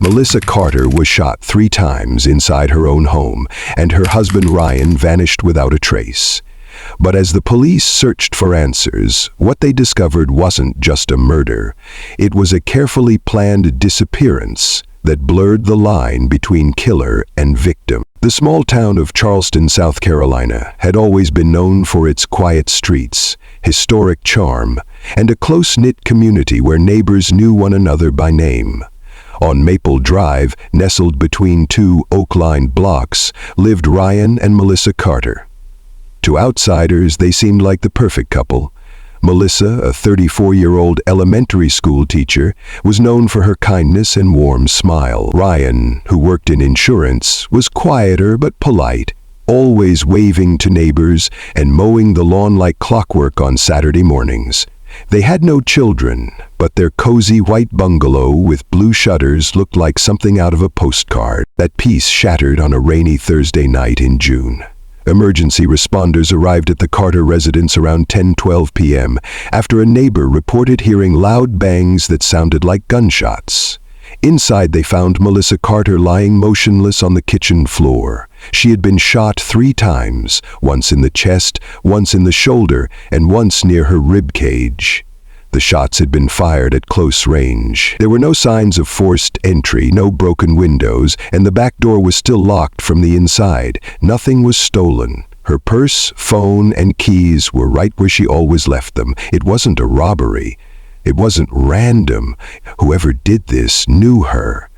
Melissa Carter was shot 3 times inside her own home, and her husband Ryan vanished without a trace. But as the police searched for answers, what they discovered wasn't just a murder. It was a carefully planned disappearance that blurred the line between killer and victim. The small town of Charleston, South Carolina, had always been known for its quiet streets, historic charm, and a close-knit community where neighbors knew one another by name. On Maple Drive, nestled between 2 oak-lined blocks, lived Ryan and Melissa Carter. To outsiders, they seemed like the perfect couple. Melissa, a 34-year-old elementary school teacher, was known for her kindness and warm smile. Ryan, who worked in insurance, was quieter but polite, always waving to neighbors and mowing the lawn like clockwork on Saturday mornings. They had no children, but their cozy white bungalow with blue shutters looked like something out of a postcard. That peace shattered on a rainy Thursday night in June. Emergency responders arrived at the Carter residence around 10:12 p.m. after a neighbor reported hearing loud bangs that sounded like gunshots. Inside, they found Melissa Carter lying motionless on the kitchen floor. She had been shot 3 times, once in the chest, once in the shoulder, and once near her rib cage. The shots had been fired at close range. There were no signs of forced entry, no broken windows, and the back door was still locked from the inside. Nothing was stolen. Her purse, phone, and keys were right where she always left them. It wasn't a robbery. It wasn't random. Whoever did this knew her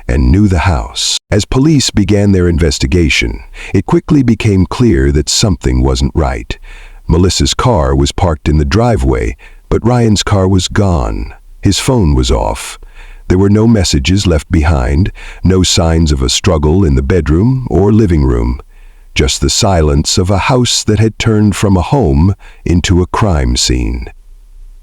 and knew the house. As police began their investigation, it quickly became clear that something wasn't right. Melissa's car was parked in the driveway, but Ryan's car was gone. His phone was off. There were no messages left behind, no signs of a struggle in the bedroom or living room, just the silence of a house that had turned from a home into a crime scene.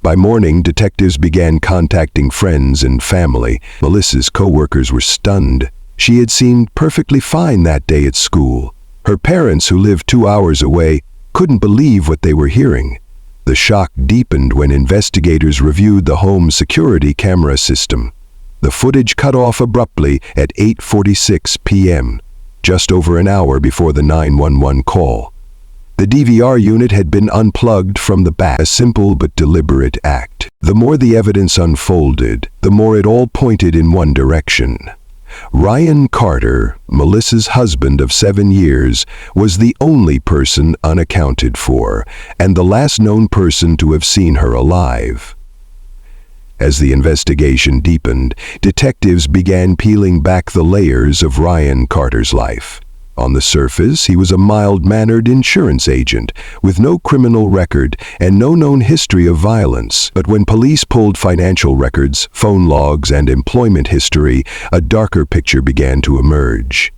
By morning, detectives began contacting friends and family. Melissa's co-workers were stunned. She had seemed perfectly fine that day at school. Her parents, who lived 2 hours away, couldn't believe what they were hearing. The shock deepened when investigators reviewed the home's security camera system. The footage cut off abruptly at 8:46 p.m., just over an hour before the 911 call. The DVR unit had been unplugged from the back, a simple but deliberate act. The more the evidence unfolded, the more it all pointed in one direction. Ryan Carter, Melissa's husband of 7 years, was the only person unaccounted for, and the last known person to have seen her alive. As the investigation deepened, detectives began peeling back the layers of Ryan Carter's life. On the surface, he was a mild-mannered insurance agent with no criminal record and no known history of violence. But when police pulled financial records, phone logs, and employment history, a darker picture began to emerge.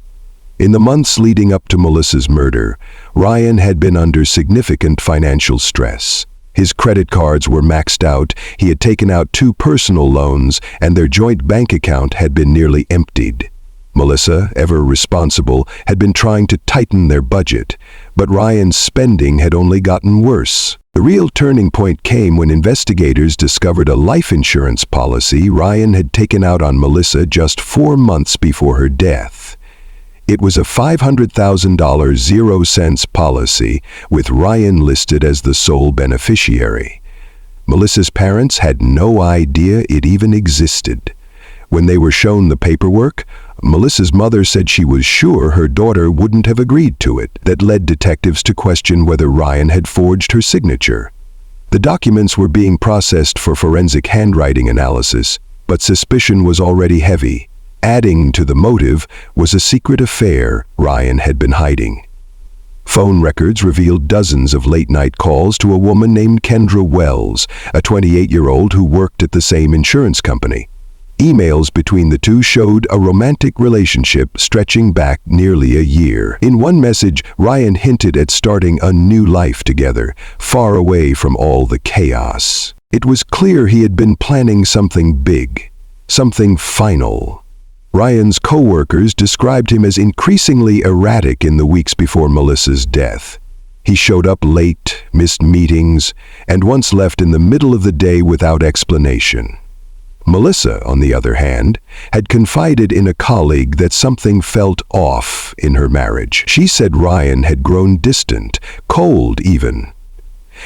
In the months leading up to Melissa's murder, Ryan had been under significant financial stress. His credit cards were maxed out, he had taken out 2 personal loans, and their joint bank account had been nearly emptied. Melissa, ever responsible, had been trying to tighten their budget, but Ryan's spending had only gotten worse. The real turning point came when investigators discovered a life insurance policy Ryan had taken out on Melissa just 4 months before her death. It was a $500,000 0-cents policy, with Ryan listed as the sole beneficiary. Melissa's parents had no idea it even existed. When they were shown the paperwork, Melissa's mother said she was sure her daughter wouldn't have agreed to it. That led detectives to question whether Ryan had forged her signature. The documents were being processed for forensic handwriting analysis, but suspicion was already heavy. Adding to the motive was a secret affair Ryan had been hiding. Phone records revealed dozens of late-night calls to a woman named Kendra Wells, a 28-year-old who worked at the same insurance company. Emails between the two showed a romantic relationship stretching back nearly a year. In one message, Ryan hinted at starting a new life together, far away from all the chaos. It was clear he had been planning something big, something final. Ryan's co-workers described him as increasingly erratic in the weeks before Melissa's death. He showed up late, missed meetings, and once left in the middle of the day without explanation. Melissa, on the other hand, had confided in a colleague that something felt off in her marriage. She said Ryan had grown distant, cold even,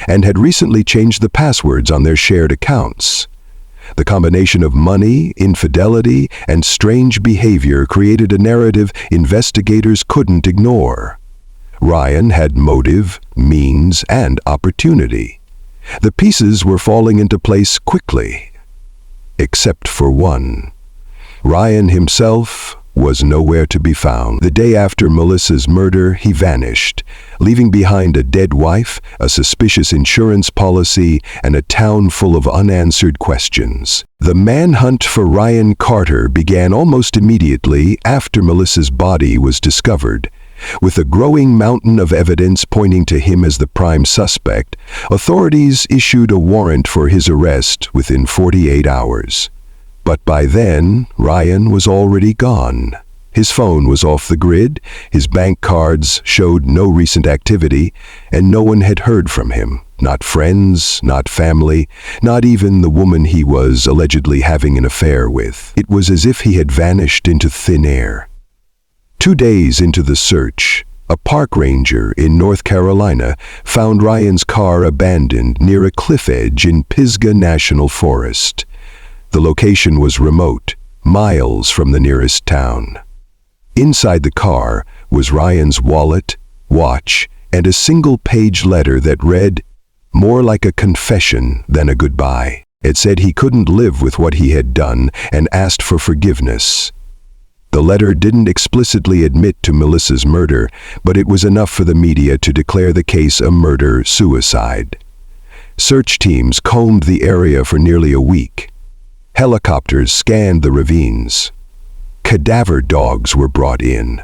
and had recently changed the passwords on their shared accounts. The combination of money, infidelity, and strange behavior created a narrative investigators couldn't ignore. Ryan had motive, means, and opportunity. The pieces were falling into place quickly. Except for one. Ryan himself was nowhere to be found. The day after Melissa's murder, he vanished, leaving behind a dead wife, a suspicious insurance policy, and a town full of unanswered questions. The manhunt for Ryan Carter began almost immediately after Melissa's body was discovered. With a growing mountain of evidence pointing to him as the prime suspect, authorities issued a warrant for his arrest within 48 hours. But by then, Ryan was already gone. His phone was off the grid, his bank cards showed no recent activity, and no one had heard from him. Not friends, not family, not even the woman he was allegedly having an affair with. It was as if he had vanished into thin air. 2 days into the search, a park ranger in North Carolina found Ryan's car abandoned near a cliff edge in Pisgah National Forest. The location was remote, miles from the nearest town. Inside the car was Ryan's wallet, watch, and a single-page letter that read, more like a confession than a goodbye. It said he couldn't live with what he had done and asked for forgiveness. The letter didn't explicitly admit to Melissa's murder, but it was enough for the media to declare the case a murder-suicide. Search teams combed the area for nearly a week. Helicopters scanned the ravines. Cadaver dogs were brought in.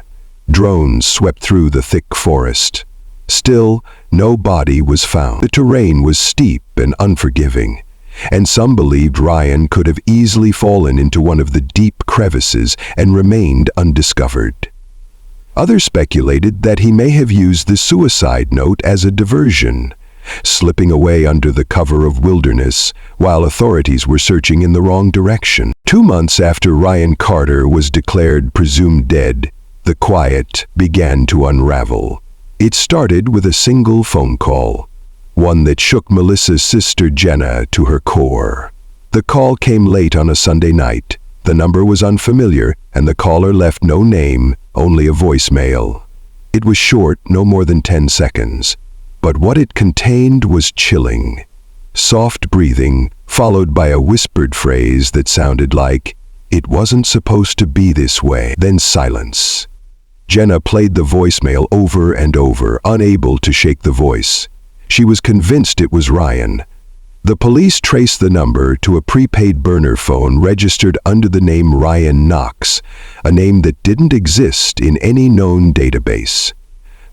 Drones swept through the thick forest. Still, no body was found. The terrain was steep and unforgiving, and some believed Ryan could have easily fallen into one of the deep crevices and remained undiscovered. Others speculated that he may have used the suicide note as a diversion, slipping away under the cover of wilderness while authorities were searching in the wrong direction. 2 months after Ryan Carter was declared presumed dead, the quiet began to unravel. It started with a single phone call, one that shook Melissa's sister Jenna to her core. The call came late on a Sunday night. The number was unfamiliar, and the caller left no name, only a voicemail. It was short, no more than 10 seconds. But what it contained was chilling. Soft breathing, followed by a whispered phrase that sounded like, "It wasn't supposed to be this way." Then silence. Jenna played the voicemail over and over, unable to shake the voice. She was convinced it was Ryan. The police traced the number to a prepaid burner phone registered under the name Ryan Knox, a name that didn't exist in any known database.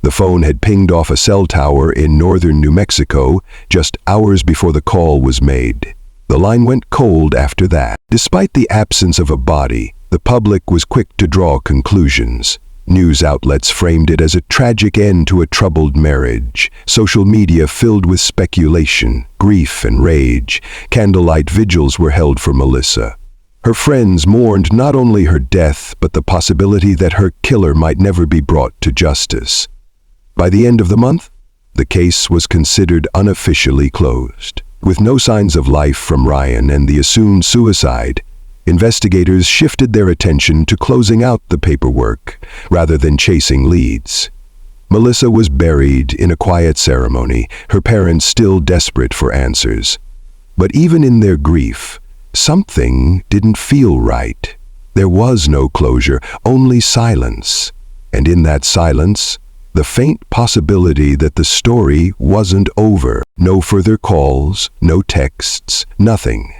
The phone had pinged off a cell tower in northern New Mexico just hours before the call was made. The line went cold after that. Despite the absence of a body, the public was quick to draw conclusions. News outlets framed it as a tragic end to a troubled marriage. Social media filled with speculation, grief, and rage. Candlelight vigils were held for Melissa. Her friends mourned not only her death, but the possibility that her killer might never be brought to justice. By the end of the month, the case was considered unofficially closed. With no signs of life from Ryan and the assumed suicide, investigators shifted their attention to closing out the paperwork rather than chasing leads. Melissa was buried in a quiet ceremony, her parents still desperate for answers. But even in their grief, something didn't feel right. There was no closure, only silence. And in that silence, the faint possibility that the story wasn't over. No further calls, no texts, nothing.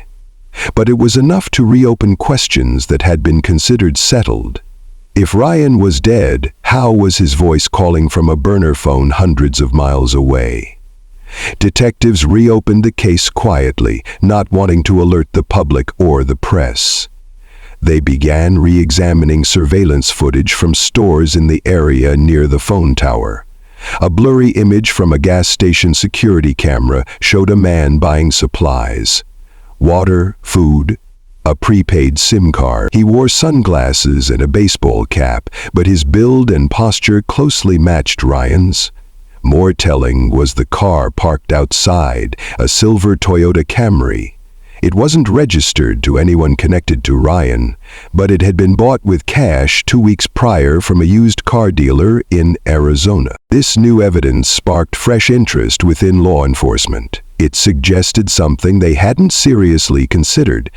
But it was enough to reopen questions that had been considered settled. If Ryan was dead, how was his voice calling from a burner phone hundreds of miles away? Detectives reopened the case quietly, not wanting to alert the public or the press. They began re-examining surveillance footage from stores in the area near the phone tower. A blurry image from a gas station security camera showed a man buying supplies. Water, food, a prepaid SIM card. He wore sunglasses and a baseball cap, but his build and posture closely matched Ryan's. More telling was the car parked outside, a silver Toyota Camry. It wasn't registered to anyone connected to Ryan, but it had been bought with cash 2 weeks prior from a used car dealer in Arizona. This new evidence sparked fresh interest within law enforcement. It suggested something they hadn't seriously considered,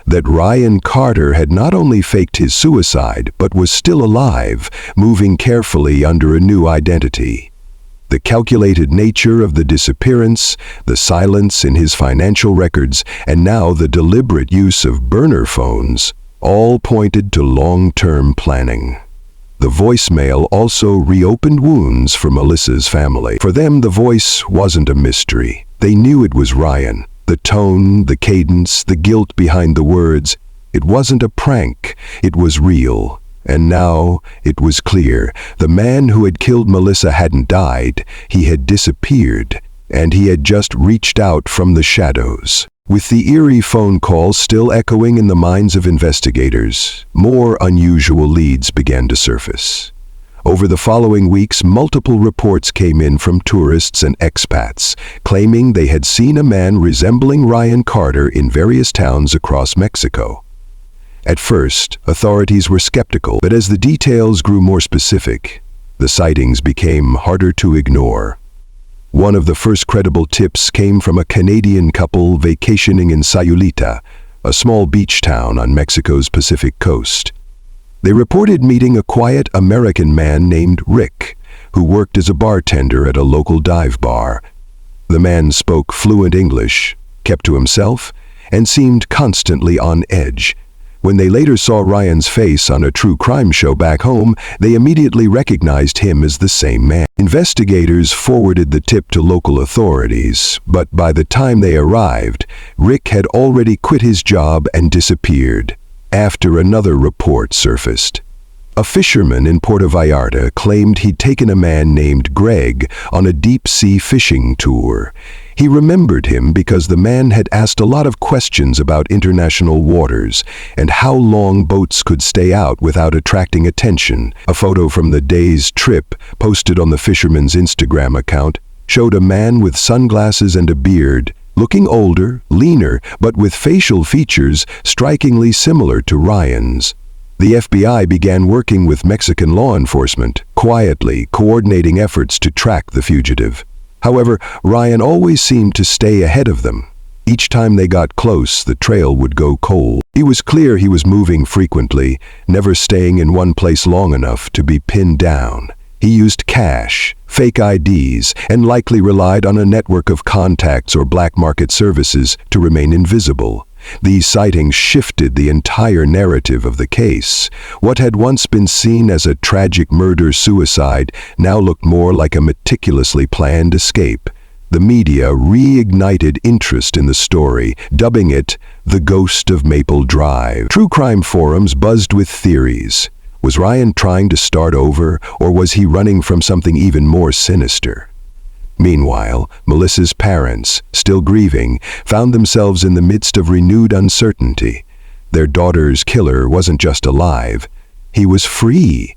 that Ryan Carter had not only faked his suicide, but was still alive, moving carefully under a new identity. The calculated nature of the disappearance, the silence in his financial records, and now the deliberate use of burner phones, all pointed to long-term planning. The voicemail also reopened wounds for Melissa's family. For them, the voice wasn't a mystery. They knew it was Ryan. The tone, the cadence, the guilt behind the words, it wasn't a prank, it was real. And now it was clear, the man who had killed Melissa hadn't died, he had disappeared, and he had just reached out from the shadows. With the eerie phone calls still echoing in the minds of investigators, more unusual leads began to surface. Over the following weeks, multiple reports came in from tourists and expats, claiming they had seen a man resembling Ryan Carter in various towns across Mexico. At first, authorities were skeptical, but as the details grew more specific, the sightings became harder to ignore. One of the first credible tips came from a Canadian couple vacationing in Sayulita, a small beach town on Mexico's Pacific coast. They reported meeting a quiet American man named Rick, who worked as a bartender at a local dive bar. The man spoke fluent English, kept to himself, and seemed constantly on edge. When they later saw Ryan's face on a true crime show back home, they immediately recognized him as the same man. Investigators forwarded the tip to local authorities, but by the time they arrived, Rick had already quit his job and disappeared, after another report surfaced. A fisherman in Puerto Vallarta claimed he'd taken a man named Greg on a deep-sea fishing tour. He remembered him because the man had asked a lot of questions about international waters and how long boats could stay out without attracting attention. A photo from the day's trip, posted on the fisherman's Instagram account, showed a man with sunglasses and a beard, looking older, leaner, but with facial features strikingly similar to Ryan's. The FBI began working with Mexican law enforcement, quietly coordinating efforts to track the fugitive. However, Ryan always seemed to stay ahead of them. Each time they got close, the trail would go cold. It was clear he was moving frequently, never staying in one place long enough to be pinned down. He used cash, fake IDs, and likely relied on a network of contacts or black market services to remain invisible. These sightings shifted the entire narrative of the case. What had once been seen as a tragic murder-suicide now looked more like a meticulously planned escape. The media reignited interest in the story, dubbing it the Ghost of Maple Drive. True crime forums buzzed with theories. Was Ryan trying to start over, or was he running from something even more sinister? Meanwhile, Melissa's parents, still grieving, found themselves in the midst of renewed uncertainty. Their daughter's killer wasn't just alive, he was free,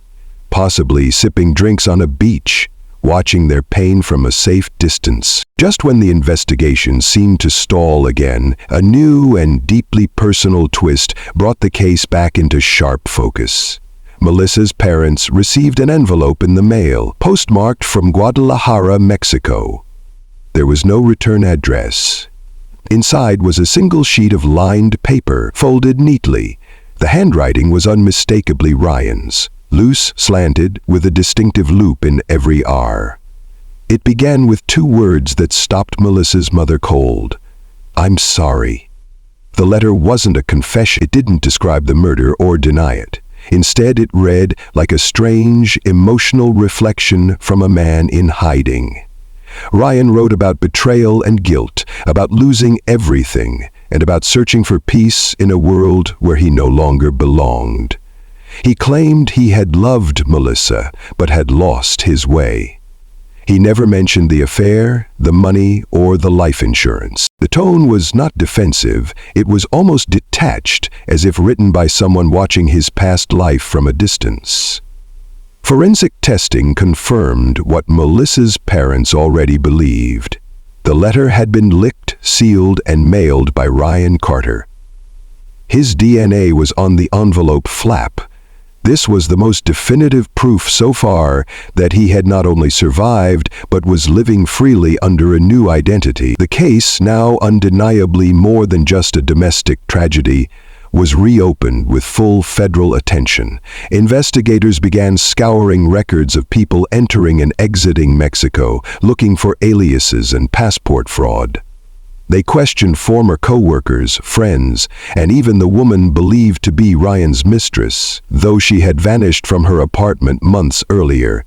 possibly sipping drinks on a beach, watching their pain from a safe distance. Just when the investigation seemed to stall again, a new and deeply personal twist brought the case back into sharp focus. Melissa's parents received an envelope in the mail, postmarked from Guadalajara, Mexico. There was no return address. Inside was a single sheet of lined paper, folded neatly. The handwriting was unmistakably Ryan's, loose, slanted, with a distinctive loop in every R. It began with 2 words that stopped Melissa's mother cold. "I'm sorry." The letter wasn't a confession. It didn't describe the murder or deny it. Instead, it read like a strange, emotional reflection from a man in hiding. Ryan wrote about betrayal and guilt, about losing everything, and about searching for peace in a world where he no longer belonged. He claimed he had loved Melissa, but had lost his way. He never mentioned the affair, the money, or the life insurance. The tone was not defensive, it was almost detached, as if written by someone watching his past life from a distance. Forensic testing confirmed what Melissa's parents already believed. The letter had been licked, sealed, and mailed by Ryan Carter. His DNA was on the envelope flap. This was the most definitive proof so far that he had not only survived, but was living freely under a new identity. The case, now undeniably more than just a domestic tragedy, was reopened with full federal attention. Investigators began scouring records of people entering and exiting Mexico, looking for aliases and passport fraud. They questioned former co-workers, friends, and even the woman believed to be Ryan's mistress, though she had vanished from her apartment months earlier.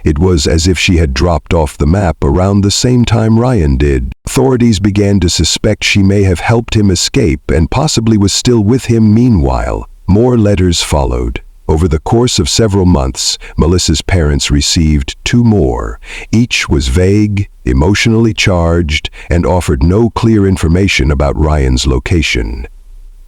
It was as if she had dropped off the map around the same time Ryan did. Authorities began to suspect she may have helped him escape and possibly was still with him meanwhile. More letters followed. Over the course of several months, Melissa's parents received 2 more. Each was vague, emotionally charged, and offered no clear information about Ryan's location.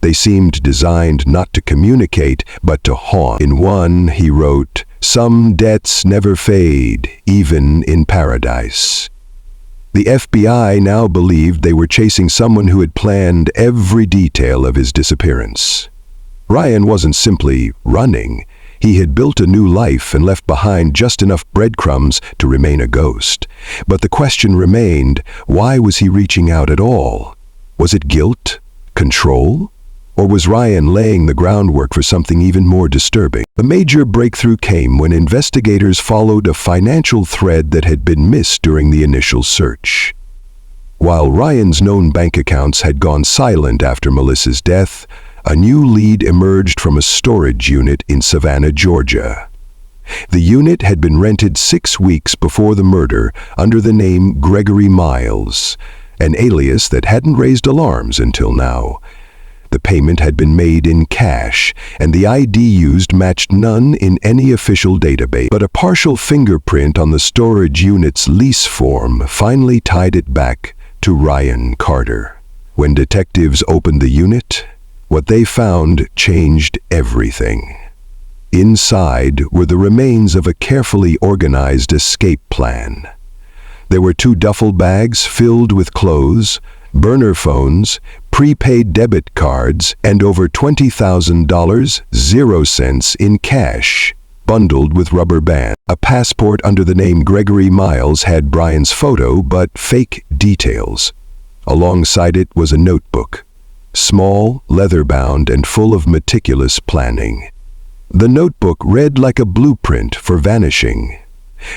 They seemed designed not to communicate, but to haunt. In one, he wrote, "Some debts never fade, even in paradise." The FBI now believed they were chasing someone who had planned every detail of his disappearance. Ryan wasn't simply running. He had built a new life and left behind just enough breadcrumbs to remain a ghost. But the question remained, why was he reaching out at all? Was it guilt? Control? Or was Ryan laying the groundwork for something even more disturbing? A major breakthrough came when investigators followed a financial thread that had been missed during the initial search. While Ryan's known bank accounts had gone silent after Melissa's death, a new lead emerged from a storage unit in Savannah, Georgia. The unit had been rented 6 weeks before the murder under the name Gregory Miles, an alias that hadn't raised alarms until now. The payment had been made in cash, and the ID used matched none in any official database. But a partial fingerprint on the storage unit's lease form finally tied it back to Ryan Carter. When detectives opened the unit, what they found changed everything. Inside were the remains of a carefully organized escape plan. There were 2 duffel bags filled with clothes, burner phones, prepaid debit cards, and over $20,000, 0 cents in cash, bundled with rubber bands. A passport under the name Gregory Miles had Brian's photo, but fake details. Alongside it was a notebook. Small, leather-bound, and full of meticulous planning. The notebook read like a blueprint for vanishing.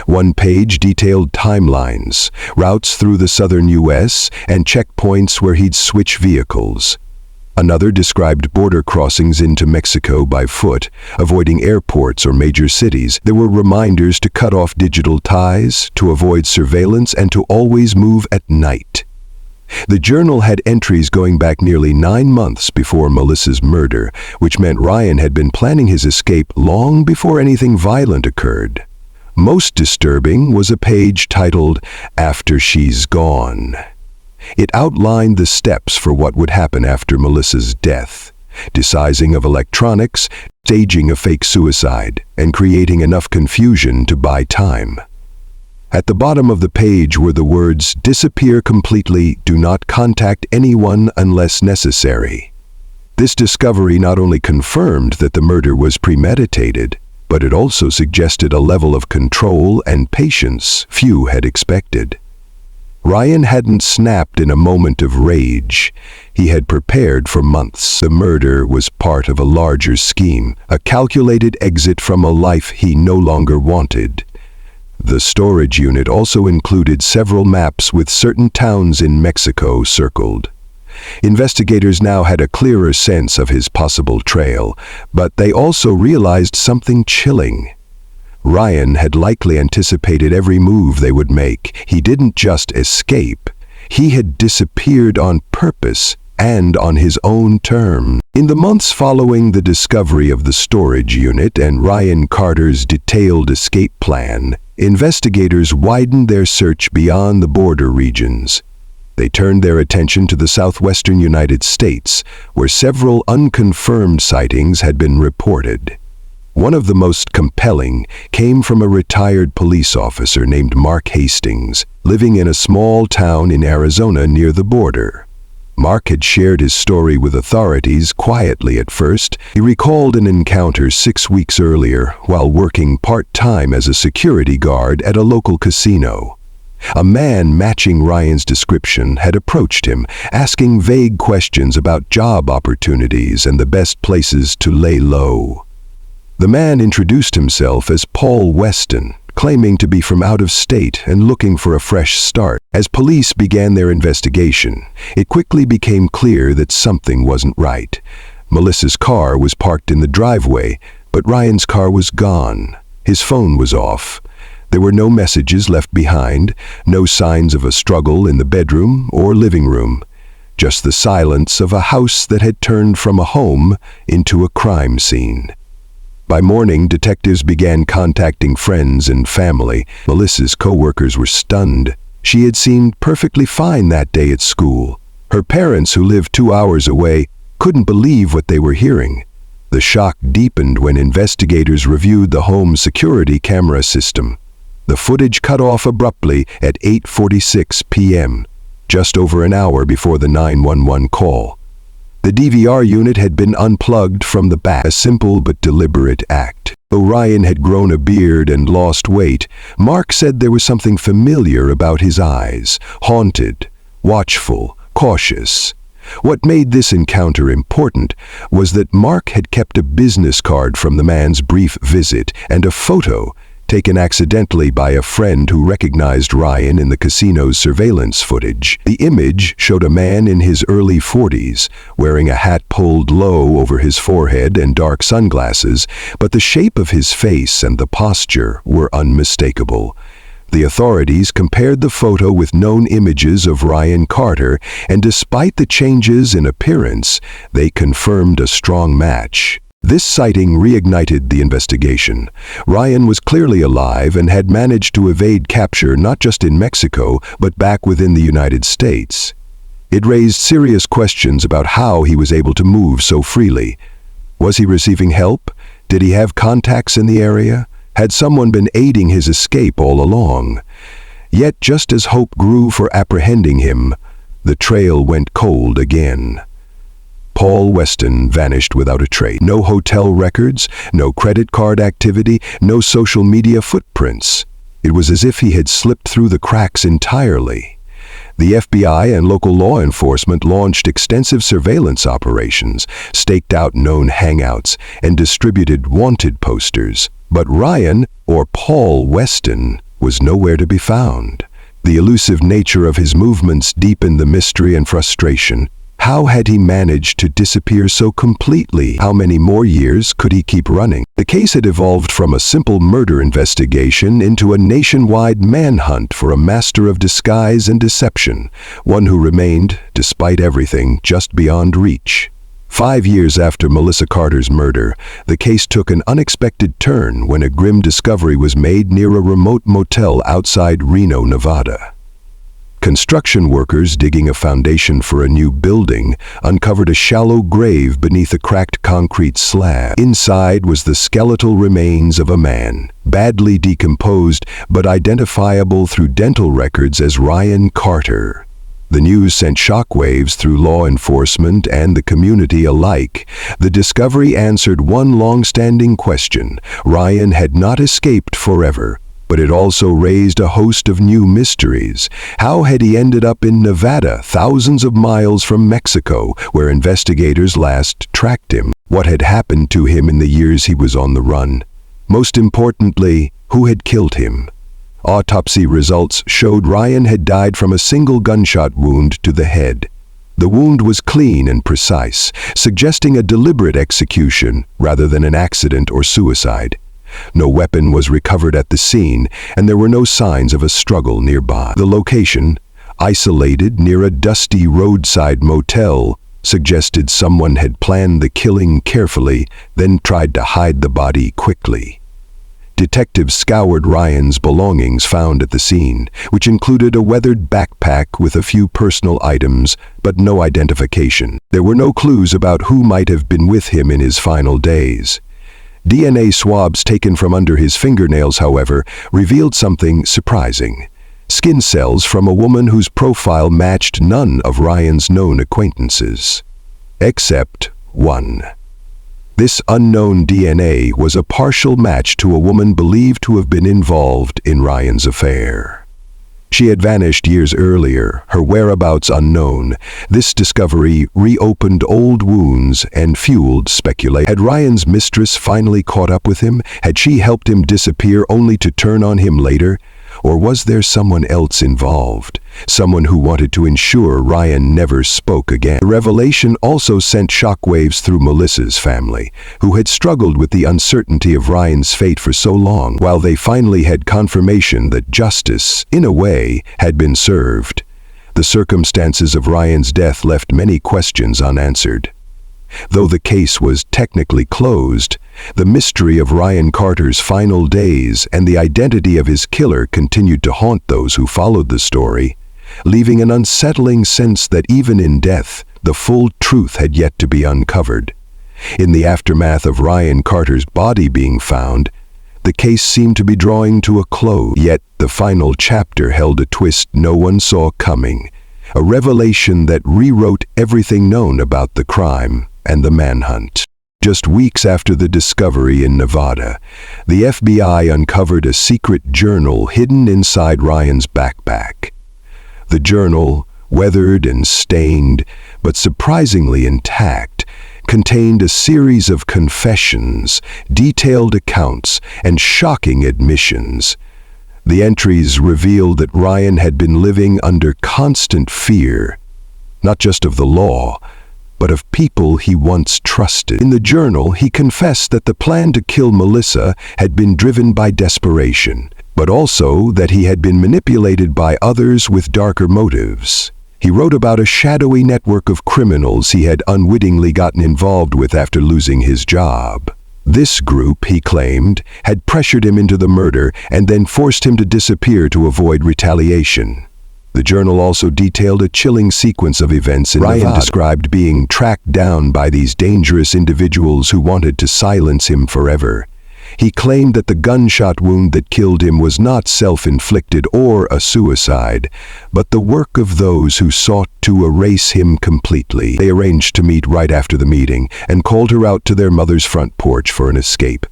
One page detailed timelines, routes through the southern U.S., and checkpoints where he'd switch vehicles. Another described border crossings into Mexico by foot, avoiding airports or major cities. There were reminders to cut off digital ties, to avoid surveillance, and to always move at night. The journal had entries going back nearly 9 months before Melissa's murder, which meant Ryan had been planning his escape long before anything violent occurred. Most disturbing was a page titled, "After She's Gone." It outlined the steps for what would happen after Melissa's death: decising of electronics, staging a fake suicide, and creating enough confusion to buy time. At the bottom of the page were the words, "Disappear completely, do not contact anyone unless necessary." This discovery not only confirmed that the murder was premeditated, but it also suggested a level of control and patience few had expected. Ryan hadn't snapped in a moment of rage. He had prepared for months. The murder was part of a larger scheme, a calculated exit from a life he no longer wanted. The storage unit also included several maps with certain towns in Mexico circled. Investigators now had a clearer sense of his possible trail, but they also realized something chilling. Ryan had likely anticipated every move they would make. He didn't just escape. He had disappeared on purpose, and on his own terms. In the months following the discovery of the storage unit and Ryan Carter's detailed escape plan, investigators widened their search beyond the border regions. They turned their attention to the southwestern United States, where several unconfirmed sightings had been reported. One of the most compelling came from a retired police officer named Mark Hastings, living in a small town in Arizona near the border. Mark had shared his story with authorities quietly at first. He recalled an encounter 6 weeks earlier while working part-time as a security guard at a local casino. A man matching Ryan's description had approached him, asking vague questions about job opportunities and the best places to lay low. The man introduced himself as Paul Weston, claiming to be from out of state and looking for a fresh start. As police began their investigation, it quickly became clear that something wasn't right. Melissa's car was parked in the driveway, but Ryan's car was gone. His phone was off. There were no messages left behind, no signs of a struggle in the bedroom or living room, just the silence of a house that had turned from a home into a crime scene. By morning, detectives began contacting friends and family. Melissa's co-workers were stunned. She had seemed perfectly fine that day at school. Her parents, who lived 2 hours away, couldn't believe what they were hearing. The shock deepened when investigators reviewed the home's security camera system. The footage cut off abruptly at 8:46 p.m., just over an hour before the 911 call. The DVR unit had been unplugged from the back, a simple but deliberate act. Though Ryan had grown a beard and lost weight, Mark said there was something familiar about his eyes, haunted, watchful, cautious. What made this encounter important was that Mark had kept a business card from the man's brief visit and a photo taken accidentally by a friend who recognized Ryan in the casino's surveillance footage. The image showed a man in his early 40s, wearing a hat pulled low over his forehead and dark sunglasses, but the shape of his face and the posture were unmistakable. The authorities compared the photo with known images of Ryan Carter, and despite the changes in appearance, they confirmed a strong match. This sighting reignited the investigation. Ryan was clearly alive and had managed to evade capture not just in Mexico, but back within the United States. It raised serious questions about how he was able to move so freely. Was he receiving help? Did he have contacts in the area? Had someone been aiding his escape all along? Yet, just as hope grew for apprehending him, the trail went cold again. Paul Weston vanished without a trace. No hotel records, no credit card activity, no social media footprints. It was as if he had slipped through the cracks entirely. The FBI and local law enforcement launched extensive surveillance operations, staked out known hangouts, and distributed wanted posters. But Ryan, or Paul Weston, was nowhere to be found. The elusive nature of his movements deepened the mystery and frustration. How had he managed to disappear so completely? How many more years could he keep running? The case had evolved from a simple murder investigation into a nationwide manhunt for a master of disguise and deception, one who remained, despite everything, just beyond reach. 5 years after Melissa Carter's murder, the case took an unexpected turn when a grim discovery was made near a remote motel outside Reno, Nevada. Construction workers digging a foundation for a new building uncovered a shallow grave beneath a cracked concrete slab. Inside was the skeletal remains of a man, badly decomposed but identifiable through dental records as Ryan Carter. The news sent shockwaves through law enforcement and the community alike. The discovery answered one long-standing question. Ryan had not escaped forever, but it also raised a host of new mysteries. How had he ended up in Nevada, thousands of miles from Mexico, where investigators last tracked him? What had happened to him in the years he was on the run? Most importantly, who had killed him? Autopsy results showed Ryan had died from a single gunshot wound to the head. The wound was clean and precise, suggesting a deliberate execution rather than an accident or suicide. No weapon was recovered at the scene, and there were no signs of a struggle nearby. The location, isolated near a dusty roadside motel, suggested someone had planned the killing carefully, then tried to hide the body quickly. Detectives scoured Ryan's belongings found at the scene, which included a weathered backpack with a few personal items, but no identification. There were no clues about who might have been with him in his final days. DNA swabs taken from under his fingernails, however, revealed something surprising. Skin cells from a woman whose profile matched none of Ryan's known acquaintances. Except one. This unknown DNA was a partial match to a woman believed to have been involved in Ryan's affair. She had vanished years earlier, her whereabouts unknown. This discovery reopened old wounds and fueled speculation. Had Ryan's mistress finally caught up with him? Had she helped him disappear only to turn on him later? Or was there someone else involved? Someone who wanted to ensure Ryan never spoke again. The revelation also sent shockwaves through Melissa's family, who had struggled with the uncertainty of Ryan's fate for so long, while they finally had confirmation that justice, in a way, had been served. The circumstances of Ryan's death left many questions unanswered. Though the case was technically closed, the mystery of Ryan Carter's final days and the identity of his killer continued to haunt those who followed the story, leaving an unsettling sense that even in death, the full truth had yet to be uncovered. In the aftermath of Ryan Carter's body being found, the case seemed to be drawing to a close. Yet the final chapter held a twist no one saw coming, a revelation that rewrote everything known about the crime and the manhunt. Just weeks after the discovery in Nevada, the FBI uncovered a secret journal hidden inside Ryan's backpack. The journal, weathered and stained, but surprisingly intact, contained a series of confessions, detailed accounts, and shocking admissions. The entries revealed that Ryan had been living under constant fear, not just of the law, but of people he once trusted. In the journal, he confessed that the plan to kill Melissa had been driven by desperation, but also that he had been manipulated by others with darker motives. He wrote about a shadowy network of criminals he had unwittingly gotten involved with after losing his job. This group, he claimed, had pressured him into the murder and then forced him to disappear to avoid retaliation. The journal also detailed a chilling sequence of events in Nevada. Ryan described being tracked down by these dangerous individuals who wanted to silence him forever. He claimed that the gunshot wound that killed him was not self-inflicted or a suicide, but the work of those who sought to erase him completely. They arranged to meet right after the meeting and called her out to their mother's front porch for an escape.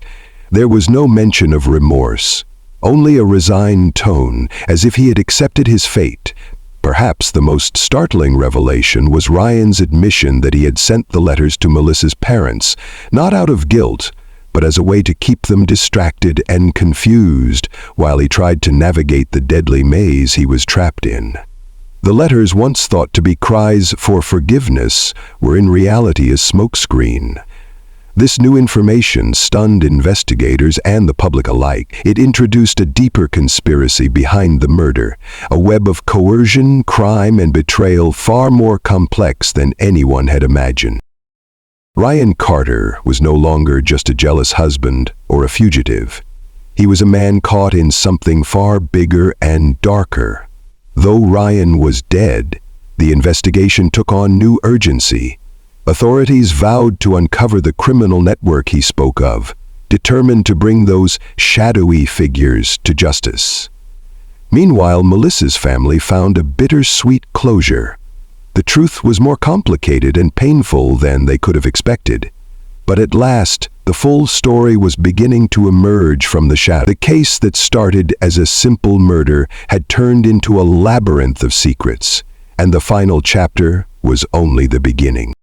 There was no mention of remorse, only a resigned tone, as if he had accepted his fate. Perhaps the most startling revelation was Ryan's admission that he had sent the letters to Melissa's parents, not out of guilt, but as a way to keep them distracted and confused while he tried to navigate the deadly maze he was trapped in. The letters, once thought to be cries for forgiveness, were in reality a smokescreen. This new information stunned investigators and the public alike. It introduced a deeper conspiracy behind the murder, a web of coercion, crime, and betrayal far more complex than anyone had imagined. Ryan Carter was no longer just a jealous husband or a fugitive. He was a man caught in something far bigger and darker. Though Ryan was dead, the investigation took on new urgency. Authorities vowed to uncover the criminal network he spoke of, determined to bring those shadowy figures to justice. Meanwhile, Melissa's family found a bittersweet closure. The truth was more complicated and painful than they could have expected. But at last, the full story was beginning to emerge from the shadow. The case that started as a simple murder had turned into a labyrinth of secrets, and the final chapter was only the beginning.